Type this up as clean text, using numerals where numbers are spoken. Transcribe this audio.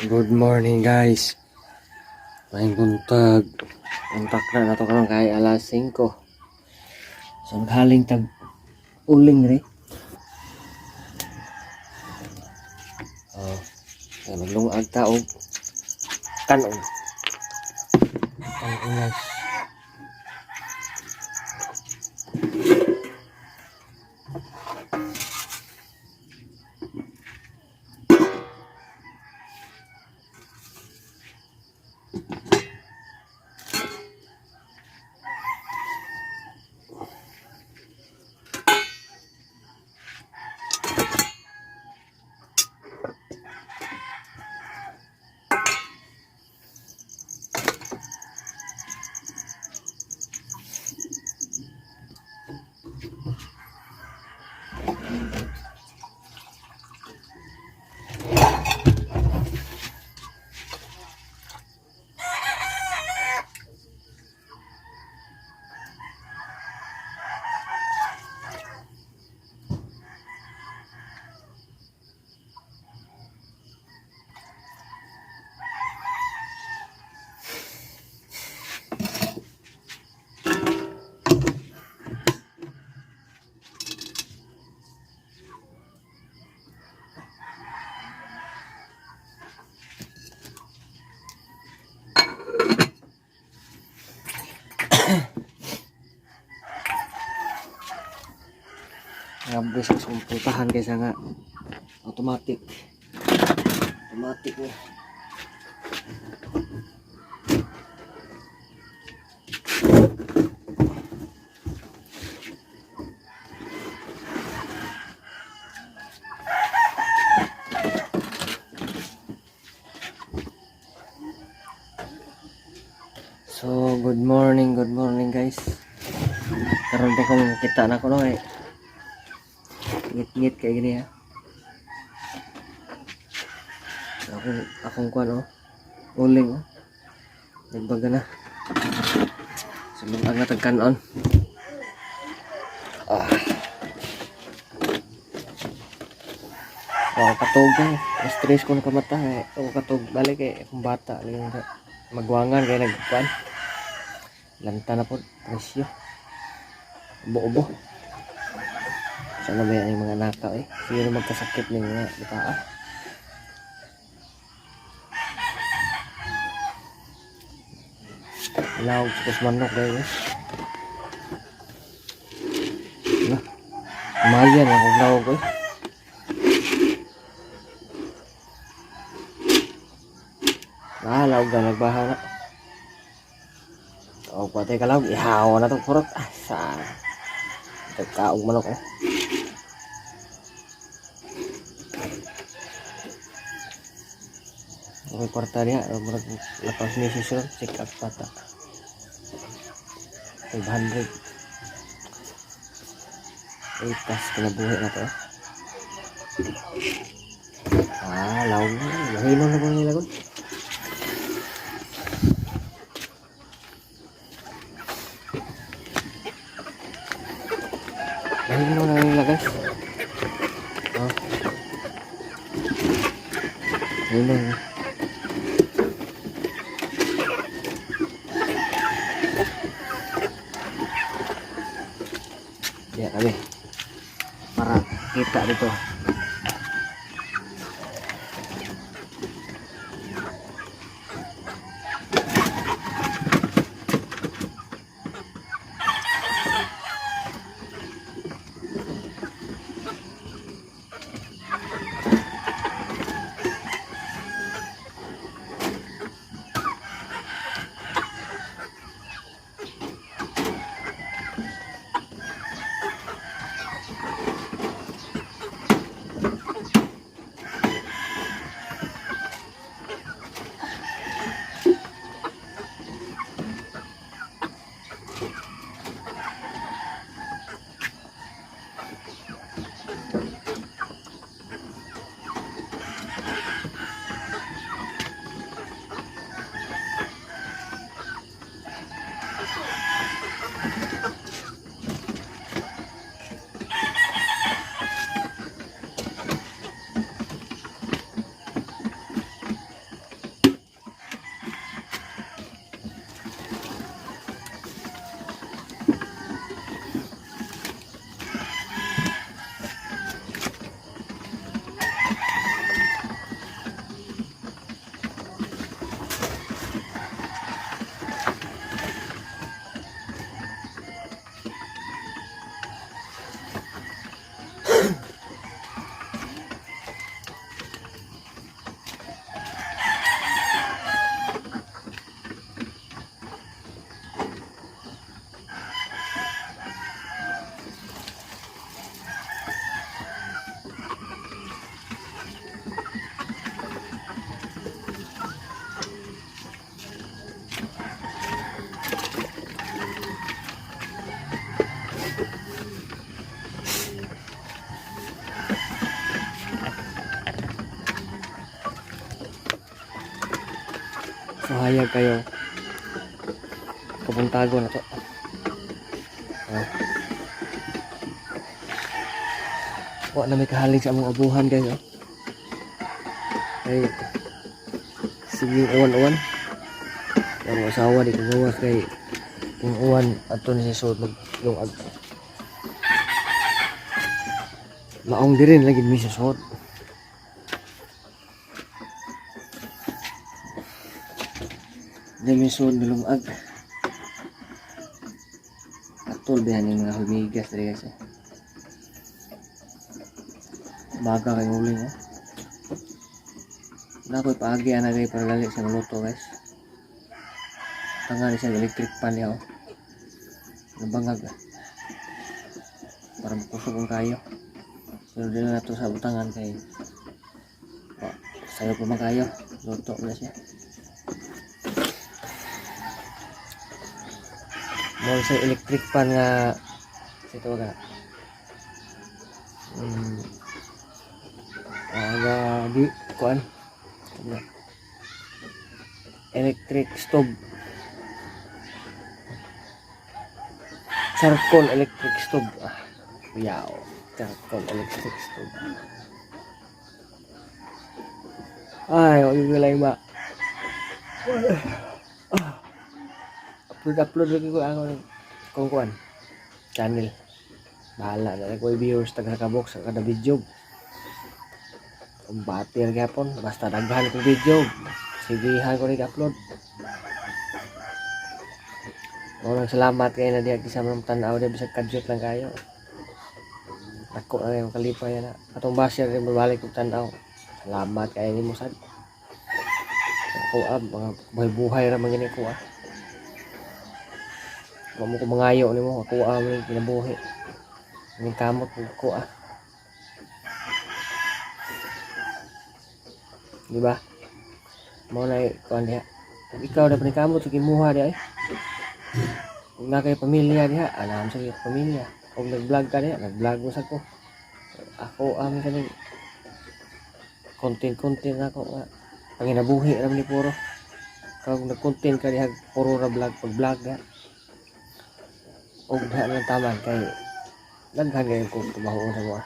Good morning guys. Maing buntag. Untak na nato karon kay alas 5. So naghaling tag uling ri. Oh, so naglungag ta og kanon. Ang unas. Ngabres sa sumputahan kaysa nga automatic ni. So good morning guys. Karon pa kong kita na ko no eh. Ngit-ngit kayak gini ya. Akong kuan oh. Uling oh. Nagbaga na. Sebelum agak tekan on. Katog eh. Stress ko na kamata eh. Katog balik eh. Kung bata. Magwangan kaya nagkuan. Lanta na po. Presyo. Ubo-ubo. Sana ba yan yung mga nakaw eh. Sige na magkasakit ng mga itaa. Ilawag sa kusmanok kayo eh. Umayan ako ilawag ko eh. Lawag na nagbaha na. O patay ka lawag. Ihawa na itong purot. Saan? Tagkaog manok eh. Okay, kwarta niya. Lapas ni susunod. Check up pata. 500. Itas kinabuhi na to. Lawag na. Mahilo na po nilagod. Mahilo na nila guys. Mahilo na. Ya kami para kita dito. So hayag kayo kapuntago na to. Wa na may kahalig sa among abuhan guys. Ay sige uwan-uwan. Ang asawa di ko gawas kay yung uwan ato ni sud maglungag. Maong di rin lagi mi sa sud. Dami sud nilungag. Atol bihan yung mga humigas diri guys. Baga kay uling na ko'y paagi ana kay para gali sa luto guys. Tangan siya electric pan niya nabangag para makusog ang kayo. Pero dili na to sa butangan kay sayo pa makayo luto na siya. Mo sa electric pan nga sito ga di kuan electric stove, charcoal electric stove. Charcoal electric stove. Ay, wag gulay ba. Upload lagi ko ang kuan channel. Bahala na ko viewers taga kabok sa kada video. Kung batir gyapon basta daghan ko video. Sigihan ko rin upload. Maraming salamat kayo na diya sa mga tanaw diya bisag kadyot lang kayo. Ako na yung kalipay na. Atong basher rin mabalik kong tanaw. Salamat kayo ni Musad. Ako mga buhay-buhay ra mangini ko Mo ko mangayo ni mo ako mo kinabuhi. Ning kamot ko Di ba? Mo na kuan diha. Kung ikaw na panikamot sige muha diha Kung na kay pamilya diha, alam sa pamilya. Kung nag-vlog ka diha, nag-vlog mo sa ko. Ako kaning content ako nga. Panginabuhi ra ni puro. Kung nag-content ka diha puro ra vlog pag-vlog diha. Og diha lang taman kay daghan kay ko trabaho sa mo.